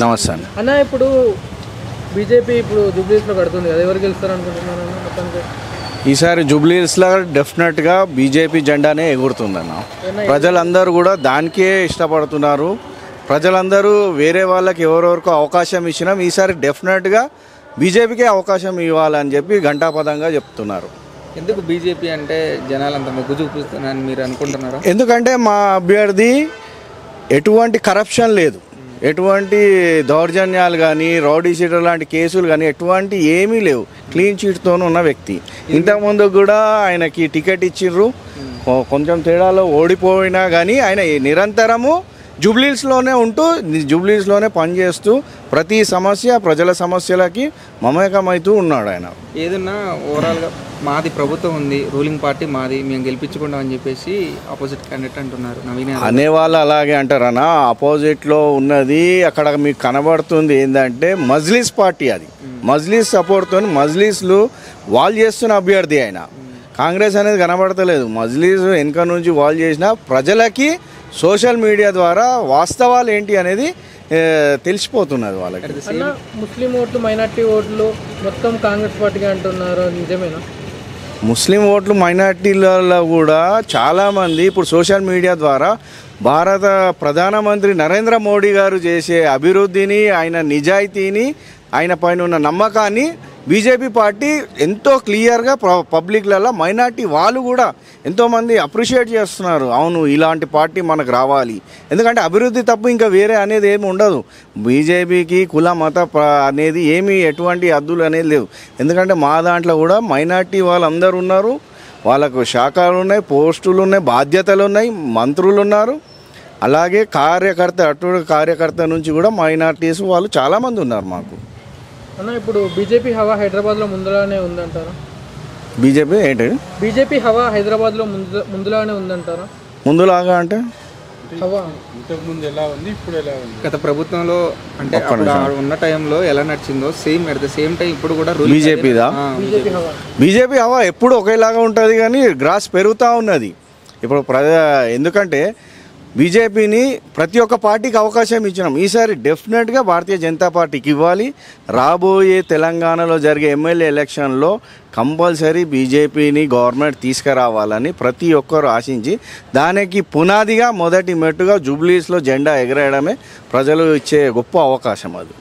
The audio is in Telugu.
నమస్తే అన్న. ఇప్పుడు బీజేపీ ఇప్పుడు జూబ్లీస్లో కడుతుంది కదా, ఎవరు గెలుస్తారు అనుకుంటున్నారు అన్న మొత్తానికి? ఈసారి జూబ్లీస్లో డెఫినెట్గా బీజేపీ జెండానే ఎగురుతుందన్న. ప్రజలందరూ కూడా దానికే ఇష్టపడుతున్నారు. ప్రజలందరూ వేరే వాళ్ళకి ఎవరెవరికో అవకాశం ఇచ్చినా ఈసారి డెఫినెట్గా బీజేపీకే అవకాశం ఇవ్వాలని చెప్పి ఘంటాపదంగా చెప్తున్నారు. ఎందుకు బీజేపీ అంటే జనాలు అంత మొగ్గు చూపిస్తున్నారని మీరు అనుకుంటున్నారా? ఎందుకంటే మా అభ్యర్థి ఎటువంటి కరప్షన్ లేదు, ఎటువంటి దౌర్జన్యాలు కానీ రౌడీ షీటర్ లాంటి కేసులు కానీ ఎటువంటి ఏమీ లేవు. క్లీన్ చీట్తో ఉన్న వ్యక్తి. ఇంతకుముందు కూడా ఆయనకి టికెట్ ఇచ్చిర్రు, కొంచెం తేడాలో ఓడిపోయినా కానీ ఆయన నిరంతరము జూబ్లీస్లోనే ఉంటూ జూబ్లీస్లోనే పనిచేస్తూ ప్రతి సమస్య ప్రజల సమస్యలకి మమేకమవుతూ ఉన్నాడు ఆయన. ఏదన్నా ఓవరాల్గా మాది ప్రభుత్వం ఉంది, రూలింగ్ పార్టీ మాది, మేము గెలిపించుకుంటాం అని చెప్పేసి ఆపోజిట్ క్యాండిడేట్ అంటున్నారు. నవీన్ అనేవాళ్ళు అలాగే అంటారన్నా. ఆపోజిట్లో ఉన్నది అక్కడ మీకు కనబడుతుంది ఏంటంటే మజ్లిస్ పార్టీ. అది మజ్లిస్ సపోర్ట్తో మజ్లిస్లు వాళ్ళు చేస్తున్న అభ్యర్థి ఆయన. కాంగ్రెస్ అనేది కనబడతలేదు. మజ్లిస్ వెనక నుంచి వాళ్ళు చేసిన ప్రజలకి సోషల్ మీడియా ద్వారా వాస్తవాలు ఏంటి అనేది తెలిసిపోతున్నది వాళ్ళకి. ముస్లిం ఓట్లు మైనార్టీ ఓట్లు మొత్తం కాంగ్రెస్ పార్టీకి అంటున్నారు, నిజమేనా? ముస్లిం ఓట్లు మైనార్టీలలో కూడా చాలామంది ఇప్పుడు సోషల్ మీడియా ద్వారా భారత ప్రధానమంత్రి నరేంద్ర మోడీ గారు చేసే అభివృద్ధిని, ఆయన నిజాయితీని, ఆయన పైన ఉన్న నమ్మకాన్ని బీజేపీ పార్టీ ఎంతో క్లియర్గా పబ్లిక్లలో మైనార్టీ వాళ్ళు కూడా ఎంతోమంది అప్రిషియేట్ చేస్తున్నారు. అవును, ఇలాంటి పార్టీ మనకు రావాలి. ఎందుకంటే అభివృద్ధి తప్ప ఇంకా వేరే అనేది ఏమి ఉండదు. బీజేపీకి కుల మత అనేది ఏమి ఎటువంటి హద్దులు అనేది లేవు. ఎందుకంటే మా దాంట్లో కూడా మైనార్టీ వాళ్ళందరూ ఉన్నారు. వాళ్ళకు శాఖలు ఉన్నాయి, పోస్టులు ఉన్నాయి, బాధ్యతలు ఉన్నాయి, మంత్రులు ఉన్నారు. అలాగే కార్యకర్త నుంచి కూడా మైనార్టీస్ వాళ్ళు చాలామంది ఉన్నారు మాకు. అన్న, ఇప్పుడు బీజేపీ హవా హైదరాబాద్లో ముందులానే ఉందంటారా? బీజేపీ ఏంటి? బీజేపీ హవా హైదరాబాద్లో ముందులానే ఉందంటారా? ముందులాగా అంటే హవా ఇంతకుముందు ఎలా ఉంది, ఇప్పుడు ఎలా ఉంది? గత ప్రభుత్వంలో అంటే ఉన్న టైంలో ఎలా నడిచిందో same at the same time ఇప్పుడు కూడా బీజేపీదా? బీజేపీ హవా ఎప్పుడు ఒకేలాగా ఉంటుంది, కానీ గ్రాస్ పెరుగుతూ ఉన్నది ఇప్పుడు ఎందుకంటే బీజేపీని ప్రతి ఒక్క పార్టీకి అవకాశం ఇచ్చినాం. ఈసారి డెఫినెట్గా భారతీయ జనతా పార్టీకి ఇవ్వాలి. రాబోయే తెలంగాణలో జరిగే ఎమ్మెల్యే ఎలక్షన్లో కంపల్సరీ బీజేపీని గవర్నమెంట్ తీసుకురావాలని ప్రతి ఒక్కరు ఆశించి దానికి పునాదిగా మొదటి మెట్టుగా జూబ్లీస్లో జెండా ఎగరేయడమే ప్రజలు ఇచ్చే గొప్ప అవకాశం అది.